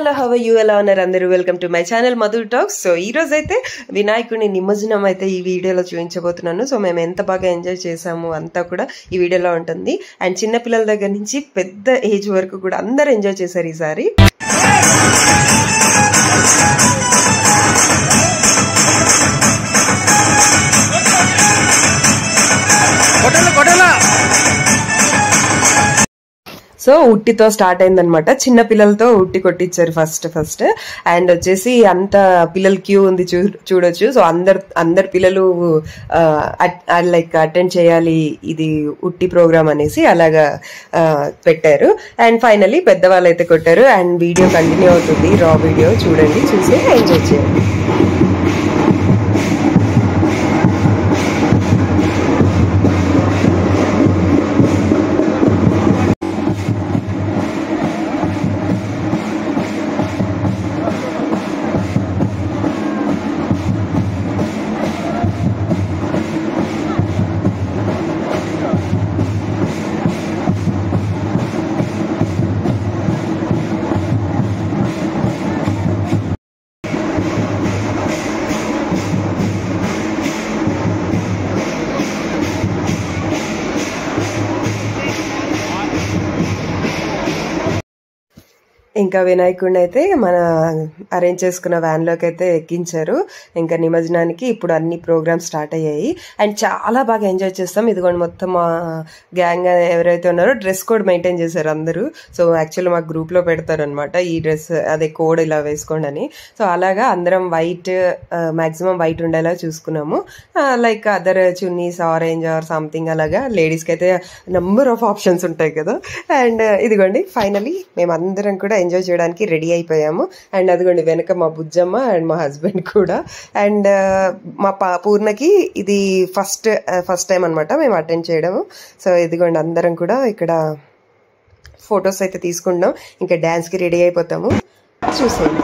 Hello how are you ఎలా ఉన్నారు అందరూ welcome to my channel Madhu talks. So ఈ రోజు అయితే వినాయకుడిని నిమజ్జనం అయితే ఈ వీడియోలో చూపించబోతున్నాను. సో మేము ఎంత బాగా ఎంజాయ్ చేసాము అంతా కూడా ఈ వీడియోలో ఉంటుంది. అండ్ చిన్న పిల్లల దగ్గర నుంచి పెద్ద ఏజ్ వరకు కూడా అందరూ ఎంజాయ్ చేశారు ఈసారి. సో ఉట్టితో స్టార్ట్ అయిందనమాట. చిన్న పిల్లలతో ఉట్టి కొట్టించారు ఫస్ట్ అండ్ వచ్చేసి అంత పిల్లల క్యూ ఉంది చూడొచ్చు. సో అందరు పిల్లలు లైక్ అటెండ్ చేయాలి ఇది ఉట్టి ప్రోగ్రామ్ అనేసి అలాగా పెట్టారు. అండ్ ఫైనలీ పెద్దవాళ్ళు అయితే కొట్టారు. అండ్ వీడియో కంటిన్యూ అవుతుంది, రా వీడియో చూడండి, చూసి ఎంజాయ్ చేయండి. ఇంకా వినాయకుడిని అయితే మన అరేంజ్ చేసుకున్న వ్యాన్లోకి అయితే ఎక్కించారు. ఇంకా నిమజ్జనానికి ఇప్పుడు అన్ని ప్రోగ్రామ్స్ స్టార్ట్ అయ్యాయి. అండ్ చాలా బాగా ఎంజాయ్ చేస్తాం. ఇదిగోండి మొత్తం గ్యాంగ్ ఎవరైతే ఉన్నారో డ్రెస్ కోడ్ మెయింటైన్ చేశారు అందరూ. సో యాక్చువల్లీ మాకు గ్రూప్లో పెడతారు అనమాట ఈ డ్రెస్ అదే కోడ్ ఇలా వేసుకోండి అని. సో అలాగా అందరం వైట్ మ్యాక్సిమం వైట్ ఉండేలా చూసుకున్నాము. Like other chunnis orange or something అలాగా. లేడీస్కి అయితే నెంబర్ ఆఫ్ ఆప్షన్స్ ఉంటాయి కదా. అండ్ ఇదిగోండి ఫైనలీ మేము అందరం కూడా ఎంజాయ్ చేయడానికి రెడీ అయిపోయాము. అండ్ అదిగోండి వెనక మా బుజ్జమ్మ అండ్ మా హస్బెండ్ కూడా. అండ్ మా పూర్ణకి ఇది ఫస్ట్ టైం అనమాట మేము అటెండ్ చేయడము. సో ఇదిగోండి అందరం కూడా ఇక్కడ ఫొటోస్ అయితే తీసుకుంటాం. ఇంకా డాన్స్కి రెడీ అయిపోతాము, చూసేయండి.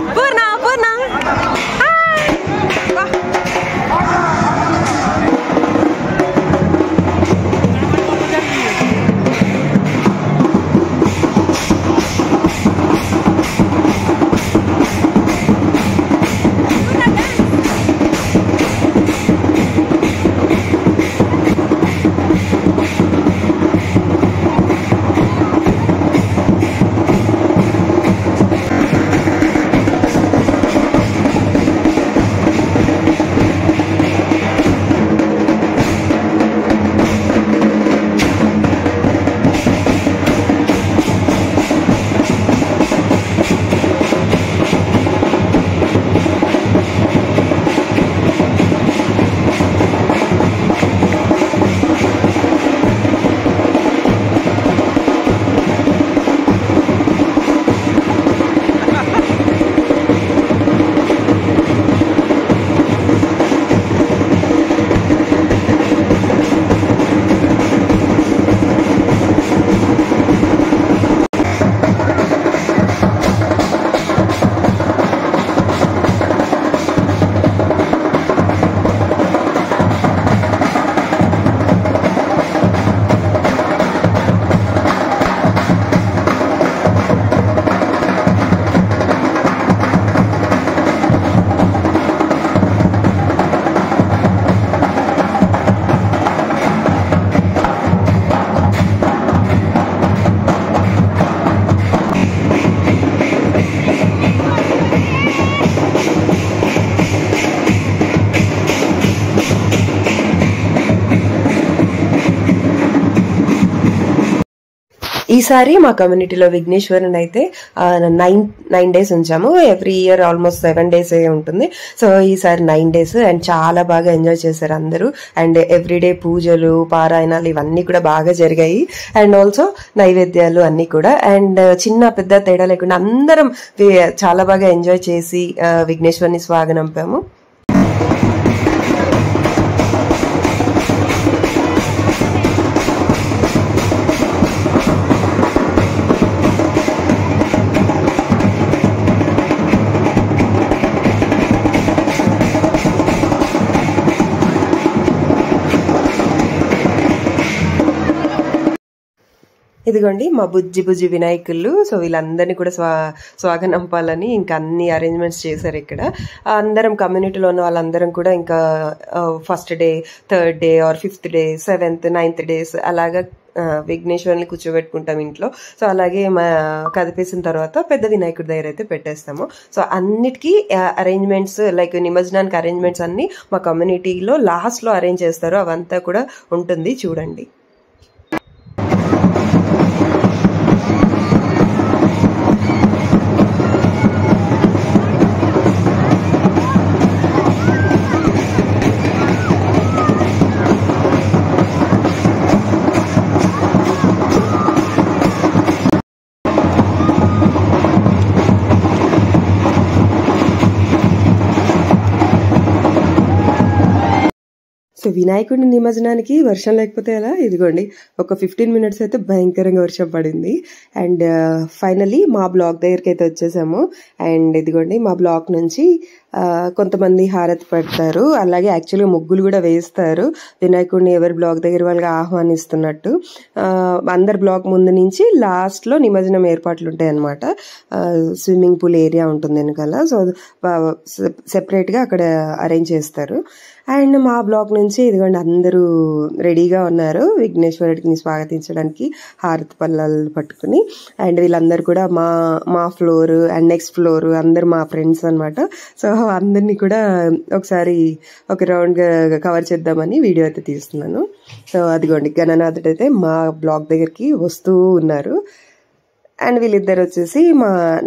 ఈసారి మా కమ్యూనిటీలో విఘ్నేశ్వరుని అయితే 9 days ఉంచాము. ఎవ్రీ ఇయర్ ఆల్మోస్ట్ 7 days ఉంటుంది. సో ఈసారి 9 days అండ్ చాలా బాగా ఎంజాయ్ చేశారు అందరూ. అండ్ ఎవ్రీడే పూజలు పారాయణాలు ఇవన్నీ కూడా బాగా జరిగాయి. అండ్ ఆల్సో నైవేద్యాలు అన్నీ కూడా. అండ్ చిన్న పెద్ద తేడా లేకుండా అందరం చాలా బాగా ఎంజాయ్ చేసి విఘ్నేశ్వరుని స్వాగతింపాము. ఇదిగోండి మా బుజ్జి బుజ్జి వినాయకులు. సో వీళ్ళందరినీ కూడా స్వాగనంపాలని ఇంకా అన్ని అరేంజ్మెంట్స్ చేశారు ఇక్కడ. అందరం కమ్యూనిటీలో ఉన్న వాళ్ళందరం కూడా ఇంకా first day, third day or fifth day, 7th, 9th days అలాగా విఘ్నేశ్వరుని కూర్చోబెట్టుకుంటాం ఇంట్లో. సో అలాగే కదిపేసిన తర్వాత పెద్ద వినాయకుడి దగ్గర అయితే పెట్టేస్తాము. సో అన్నిటికీ అరేంజ్మెంట్స్ లైక్ నిమజ్జనానికి అరేంజ్మెంట్స్ అన్ని మా కమ్యూనిటీలో లాస్ట్లో అరేంజ్ చేస్తారు. అవంతా కూడా ఉంటుంది, చూడండి. సో వినాయకుడి నిమజ్జనానికి వర్షం లేకపోతే ఎలా, ఇదిగోండి ఒక 15 minutes అయితే భయంకరంగా వర్షం పడింది. అండ్ ఫైనలీ మా బ్లాక్ దగ్గరికి అయితే వచ్చేసాము. అండ్ ఇదిగోండి మా బ్లాక్ నుంచి కొంతమంది హారతి పెడతారు, అలాగే యాక్చువల్గా ముగ్గులు కూడా వేస్తారు. వినాయకుడిని ఎవరి బ్లాక్ దగ్గర వాళ్ళకి ఆహ్వానిస్తున్నట్టు అందరి బ్లాక్ ముందు నుంచి లాస్ట్లో నిమజ్జనం ఏర్పాట్లు ఉంటాయి అన్నమాట. స్విమ్మింగ్ పూల్ ఏరియా ఉంటుంది వెనకాల. సో సెపరేట్గా అక్కడ అరేంజ్ చేస్తారు. అండ్ మా బ్లాక్ నుంచి ఇదిగోండి అందరూ రెడీగా ఉన్నారు విఘ్నేశ్వరుడిని స్వాగతించడానికి హారతి పళ్ళాలు పట్టుకుని. అండ్ వీళ్ళందరూ కూడా మా ఫ్లోర్ అండ్ నెక్స్ట్ ఫ్లోర్ అందరు మా ఫ్రెండ్స్ అనమాట. సో అందరినీ కూడా ఒకసారి ఒక రౌండ్ కవర్ చేద్దామని వీడియో అయితే తీస్తున్నాను. సో అదిగోండి గణనాథుడు అయితే మా బ్లాక్ దగ్గరికి వస్తూ ఉన్నారు. అండ్ వీళ్ళిద్దరు వచ్చేసి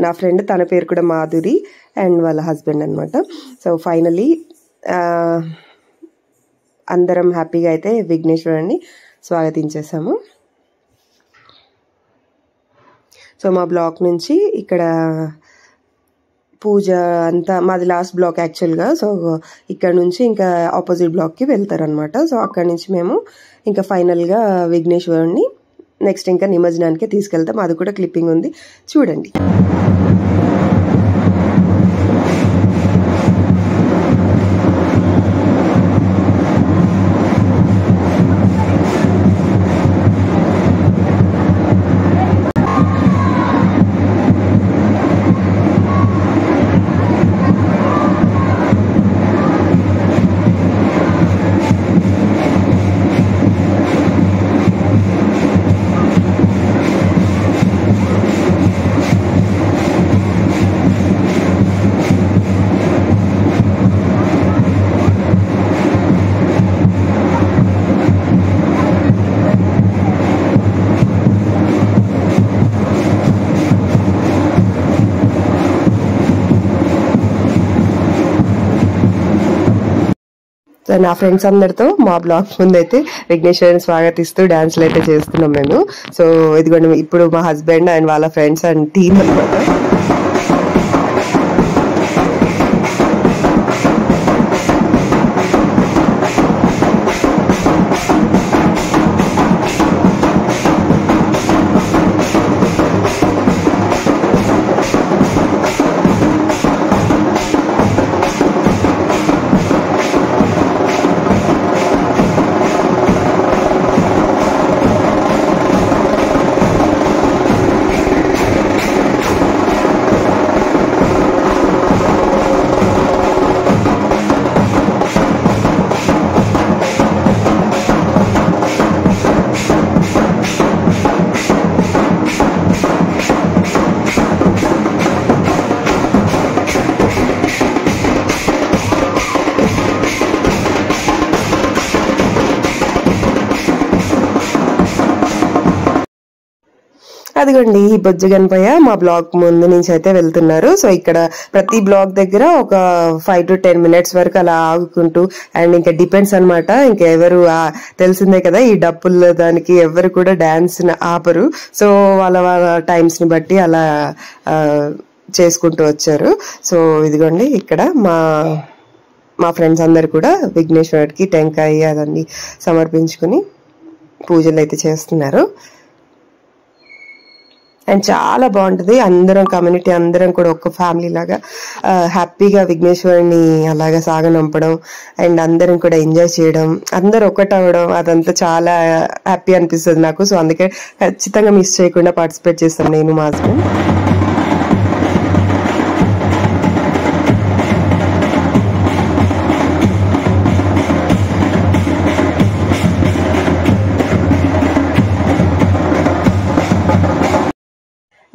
నా ఫ్రెండ్, తన పేరు కూడా మాధురి, అండ్ వాళ్ళ హస్బెండ్ అనమాట. సో ఫైనలీ అందరం హ్యాపీగా అయితే విఘ్నేశ్వరుని స్వాగతించేసాము. సో మా బ్లాక్ నుంచి ఇక్కడ పూజ అంతా మాది లాస్ట్ బ్లాక్ యాక్చువల్గా. సో ఇక్కడ నుంచి ఇంకా ఆపోజిట్ బ్లాక్కి వెళ్తారనమాట. సో అక్కడ నుంచి మేము ఇంకా ఫైనల్గా విఘ్నేశ్వరుని నెక్స్ట్ ఇంకా నిమజ్జనానికి తీసుకెళ్తాం. అది కూడా క్లిప్పింగ్ ఉంది, చూడండి. నా ఫ్రెండ్స్ అందరితో మా బ్లాక్ ముందు అయితే విఘ్నేశ్వరుని స్వాగతిస్తూ డాన్స్లు అయితే చేస్తున్నాం మేము. సో ఇదిగోండి ఇప్పుడు మా హస్బెండ్ అండ్ వాళ్ళ ఫ్రెండ్స్ అండ్ టీమ్ అనమాట. అదిగోండి ఈ బొజ్జ గణపయ్య మా బ్లాక్ ముందు నుంచి అయితే వెళ్తున్నారు. సో ఇక్కడ ప్రతి బ్లాక్ దగ్గర ఒక 5 to 10 minutes వరకు అలా ఆగుకుంటూ, అండ్ ఇంకా డిపెండ్స్ అనమాట. ఇంకా ఎవరు తెలిసిందే కదా ఈ డప్పుల దానికి ఎవరు కూడా డాన్స్ ఆపరు. సో వాళ్ళ టైమ్స్ ని బట్టి అలా చేసుకుంటూ వచ్చారు. సో ఇదిగోండి ఇక్కడ మా ఫ్రెండ్స్ అందరు కూడా విఘ్నేశ్వరుడికి టెంకాయ అవన్నీ సమర్పించుకుని పూజలు అయితే చేస్తున్నారు. అండ్ చాలా బాగుంటది. అందరం కమ్యూనిటీ అందరం కూడా ఒక ఫ్యామిలీ లాగా హ్యాపీగా విఘ్నేశ్వరుని అలాగా సాగనంపడం అండ్ అందరం కూడా ఎంజాయ్ చేయడం, అందరు ఒకటవడం, అదంతా చాలా హ్యాపీ అనిపిస్తుంది నాకు. సో అందుకే ఖచ్చితంగా మిస్ చేయకుండా పార్టిసిపేట్ చేస్తాను నేను, మా హస్బెండ్.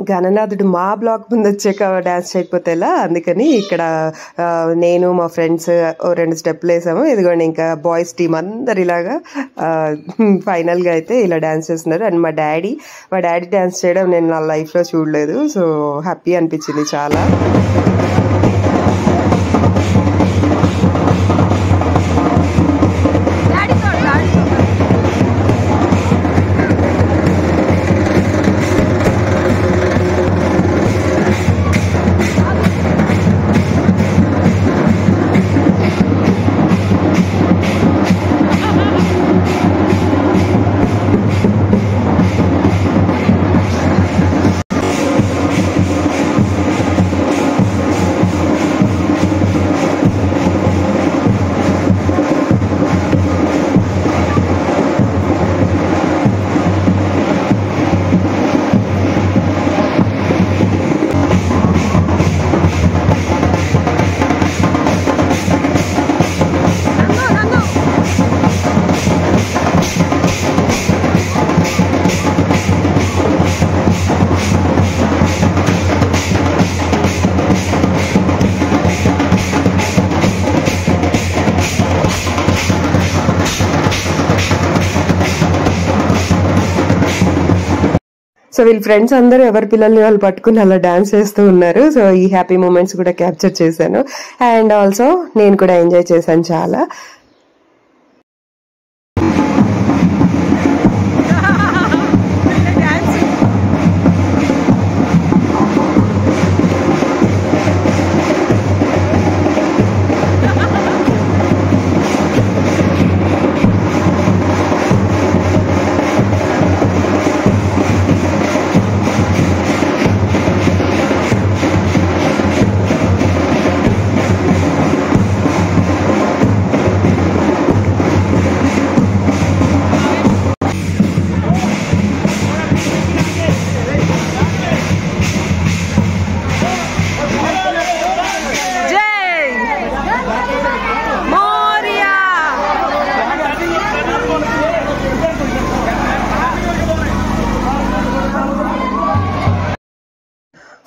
గణనాథుడు మా బ్లాక్ ముందు వచ్చాక డాన్స్ చేయకపోతే ఎలా, అందుకని ఇక్కడ నేను మా ఫ్రెండ్స్ 2 స్టెప్లు వేసాము. ఇదిగోండి ఇంకా బాయ్స్ టీమ్ అందరు ఇలాగా ఫైనల్గా అయితే ఇలా డాన్స్ చేస్తున్నారు. అండ్ మా డాడీ డాన్స్ చేయడం నేను నా లైఫ్లో చూడలేదు. సో హ్యాపీ అనిపించింది చాలా. సో వీళ్ళ ఫ్రెండ్స్ అందరూ ఎవరి పిల్లల్ని వాళ్ళు పట్టుకుని అలా డాన్స్ చేస్తూ ఉన్నారు. సో ఈ హ్యాపీ మూమెంట్స్ కూడా క్యాప్చర్ చేశాను. అండ్ ఆల్సో నేను కూడా ఎంజాయ్ చేశాను చాలా.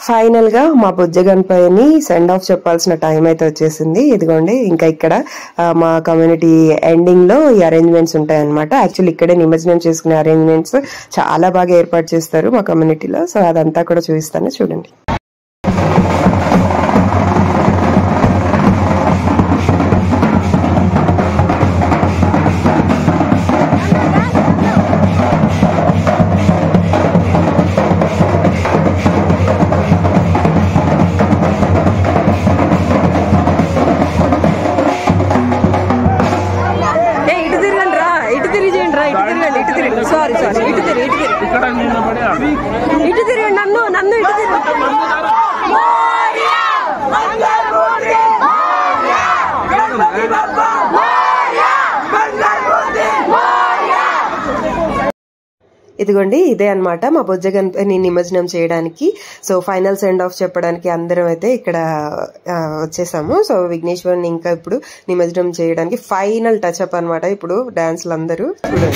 ఫైనల్ గా మా బుజ్జ గణపతిని సెండ్ ఆఫ్ చెప్పాల్సిన టైం అయితే వచ్చేసింది. ఇదిగోండి ఇంకా ఇక్కడ మా కమ్యూనిటీ ఎండింగ్ లో ఈ అరేంజ్మెంట్స్ ఉంటాయి అనమాట. యాక్చువల్లీ ఇక్కడే నిమజ్జనం చేసుకునే అరేంజ్మెంట్స్ చాలా బాగా ఏర్పాటు చేస్తారు మా కమ్యూనిటీలో. సో అదంతా కూడా చూపిస్తాను, చూడండి. ఇదిగోండి ఇదే అన్నమాట మా బొజ్జ గణపతిని నిమజ్జనం చేయడానికి. సో ఫైనల్ సెండ్ ఆఫ్ చెప్పడానికి అందరం అయితే ఇక్కడ వచ్చేసాము. సో విఘ్నేశ్వరుని ఇంకా ఇప్పుడు నిమజ్జనం చేయడానికి ఫైనల్ టచ్ అప్ అనమాట. ఇప్పుడు డాన్స్లు అందరూ చూడండి.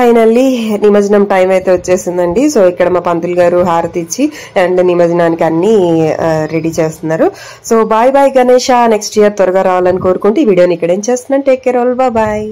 ఫైనల్లీ నిమజ్జనం టైం అయితే వచ్చేసిందండి. సో ఇక్కడ మా పంతులు గారు హారతి ఇచ్చి అండ్ నిమజ్జనానికి అన్ని రెడీ చేస్తున్నారు. So bye bye Ganesha, next year త్వరగా రావాలని కోరుకుంటూ ఈ వీడియోని ఇక్కడ ఏం చేస్తున్నాను. Take care all, bye.